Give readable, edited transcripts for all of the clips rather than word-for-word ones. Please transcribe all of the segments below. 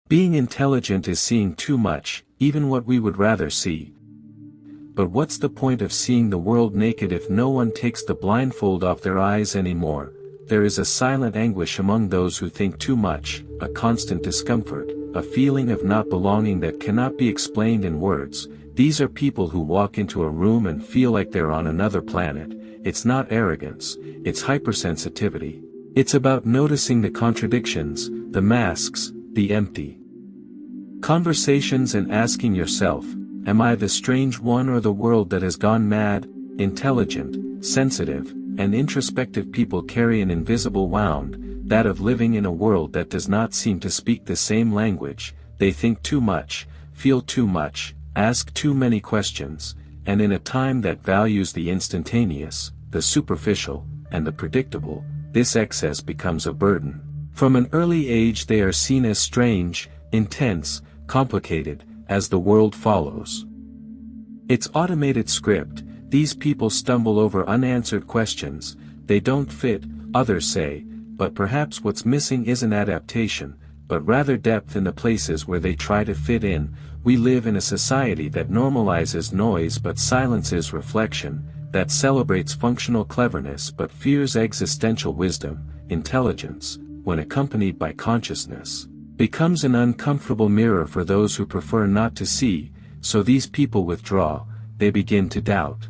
Being intelligent is seeing too much, even what we would rather see. But what's the point of seeing the world naked if no one takes the blindfold off their eyes anymore? There is a silent anguish among those who think too much, a constant discomfort, a feeling of not belonging that cannot be explained in words. These are people who walk into a room and feel like they're on another planet. It's not arrogance, it's hypersensitivity. It's about noticing the contradictions, the masks, the empty conversations, and asking yourself, am I the strange one or the world that has gone mad? Intelligent, sensitive, and introspective people carry an invisible wound, that of living in a world that does not seem to speak the same language. They think too much, feel too much, ask too many questions, and in a time that values the instantaneous, the superficial, and the predictable, this excess becomes a burden. From an early age they are seen as strange, intense, complicated, as the world follows its automated script. These people stumble over unanswered questions. They don't fit, others say, but perhaps what's missing isn't adaptation, but rather depth in the places where they try to fit in. We live in a society that normalizes noise but silences reflection, that celebrates functional cleverness but fears existential wisdom. Intelligence, when accompanied by consciousness, becomes an uncomfortable mirror for those who prefer not to see, so these people withdraw. They begin to doubt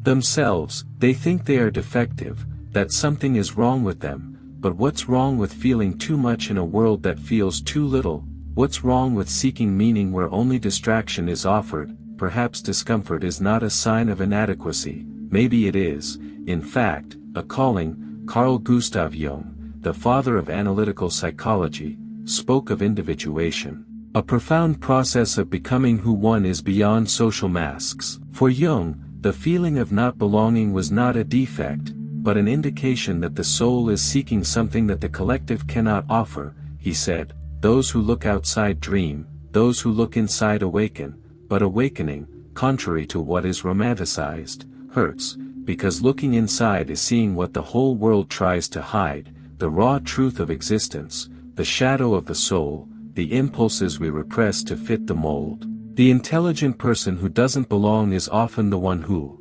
themselves. They think they are defective, that something is wrong with them. But what's wrong with feeling too much in a world that feels too little? What's wrong with seeking meaning where only distraction is offered? Perhaps discomfort is not a sign of inadequacy, maybe it is, in fact, a calling. Carl Jung, the father of analytical psychology, spoke of individuation, a profound process of becoming who one is beyond social masks. For Jung, the feeling of not belonging was not a defect, but an indication that the soul is seeking something that the collective cannot offer. He said, those who look outside dream, those who look inside awaken, but awakening, contrary to what is romanticized, hurts, because looking inside is seeing what the whole world tries to hide, the raw truth of existence, the shadow of the soul, the impulses we repress to fit the mold. The intelligent person who doesn't belong is often the one who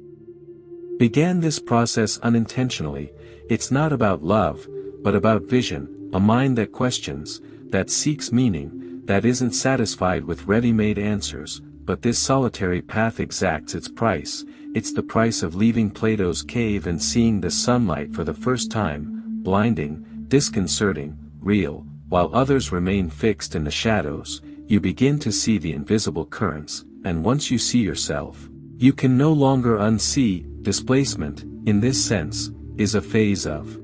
began this process unintentionally. It's not about love, but about vision, a mind that questions, that seeks meaning, that isn't satisfied with ready-made answers. But this solitary path exacts its price. It's the price of leaving Plato's cave and seeing the sunlight for the first time, blinding, disconcerting, real. While others remain fixed in the shadows, you begin to see the invisible currents, and once you see yourself, you can no longer unsee. Displacement, in this sense, is a phase of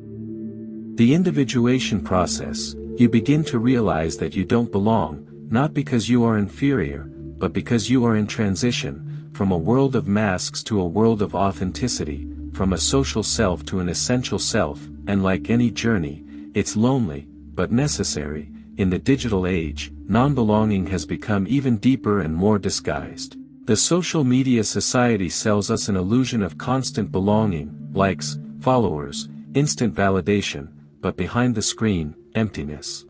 the individuation process. You begin to realize that you don't belong, not because you are inferior, but because you are in transition, from a world of masks to a world of authenticity, from a social self to an essential self, and like any journey, it's lonely, but necessary. In the digital age, non-belonging has become even deeper and more disguised. The social media society sells us an illusion of constant belonging, likes, followers, instant validation, but behind the screen, emptiness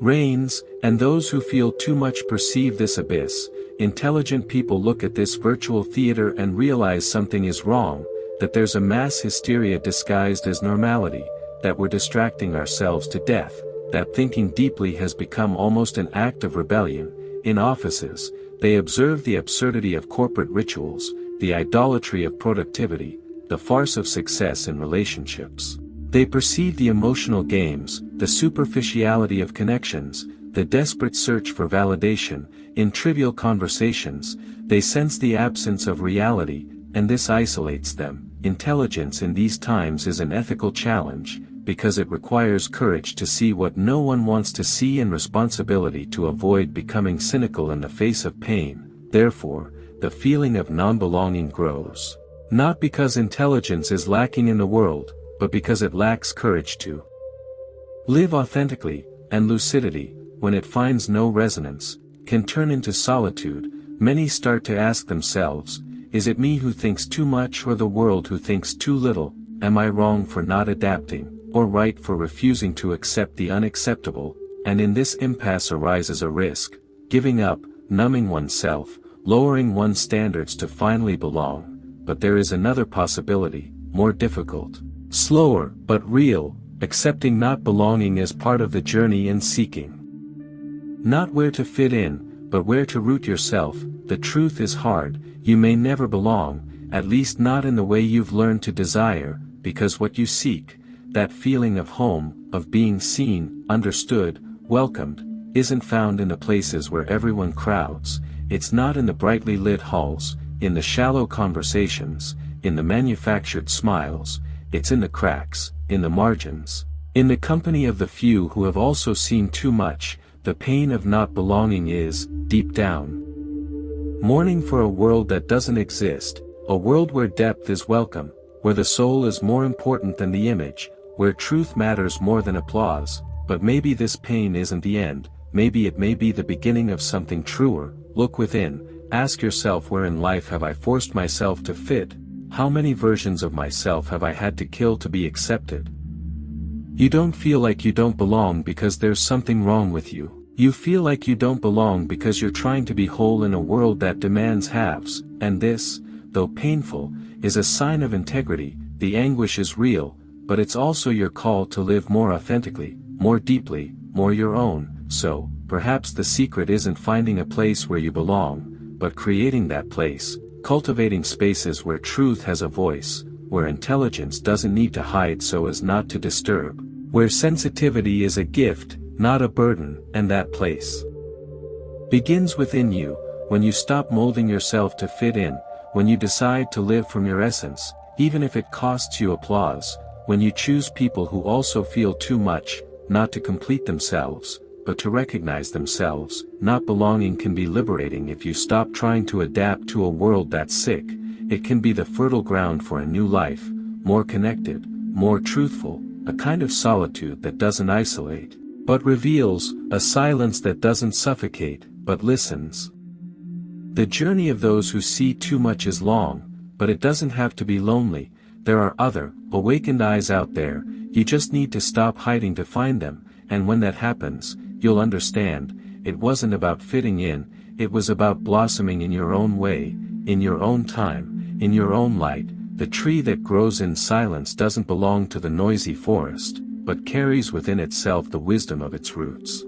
reigns, and those who feel too much perceive this abyss. Intelligent people look at this virtual theater and realize something is wrong, that there's a mass hysteria disguised as normality, that we're distracting ourselves to death, that thinking deeply has become almost an act of rebellion. In offices, they observe the absurdity of corporate rituals, the idolatry of productivity, the farce of success in relationships. They perceive the emotional games, the superficiality of connections, the desperate search for validation. In trivial conversations, they sense the absence of reality, and this isolates them. Intelligence in these times is an ethical challenge, because it requires courage to see what no one wants to see and responsibility to avoid becoming cynical in the face of pain. Therefore, the feeling of non-belonging grows. Not because intelligence is lacking in the world, but because it lacks courage to live authentically, and lucidity, when it finds no resonance, can turn into solitude. Many start to ask themselves, is it me who thinks too much or the world who thinks too little? Am I wrong for not adapting, or right for refusing to accept the unacceptable? and in this impasse arises a risk, giving up, numbing oneself, lowering one's standards to finally belong. But there is another possibility, more difficult, slower, but real, accepting not belonging as part of the journey and seeking. Not where to fit in, but where to root yourself. The truth is hard, you may never belong, at least not in the way you've learned to desire, because what you seek, that feeling of home, of being seen, understood, welcomed, isn't found in the places where everyone crowds. It's not in the brightly lit halls, in the shallow conversations, in the manufactured smiles. It's in the cracks, in the margins, in the company of the few who have also seen too much. The pain of not belonging is, deep down, mourning for a world that doesn't exist, a world where depth is welcome, where the soul is more important than the image, where truth matters more than applause. But maybe this pain isn't the end, maybe it may be the beginning of something truer. Look within, ask yourself, where in life have I forced myself to fit? How many versions of myself have I had to kill to be accepted? You don't feel like you don't belong because there's something wrong with you. You feel like you don't belong because you're trying to be whole in a world that demands halves, and this, though painful, is a sign of integrity. The anguish is real, but it's also your call to live more authentically, more deeply, more your own. So, perhaps the secret isn't finding a place where you belong, but creating that place, cultivating spaces where truth has a voice, where intelligence doesn't need to hide so as not to disturb, where sensitivity is a gift, not a burden. And that place begins within you, when you stop molding yourself to fit in, when you decide to live from your essence, even if it costs you applause, when you choose people who also feel too much, not to complete themselves, but to recognize themselves. Not belonging can be liberating if you stop trying to adapt to a world that's sick. It can be the fertile ground for a new life, more connected, more truthful, a kind of solitude that doesn't isolate, but reveals, a silence that doesn't suffocate, but listens. The journey of those who see too much is long, but it doesn't have to be lonely. There are other, awakened eyes out there. You just need to stop hiding to find them, and when that happens, you'll understand, it wasn't about fitting in, it was about blossoming in your own way, in your own time, in your own light. The tree that grows in silence doesn't belong to the noisy forest, but carries within itself the wisdom of its roots.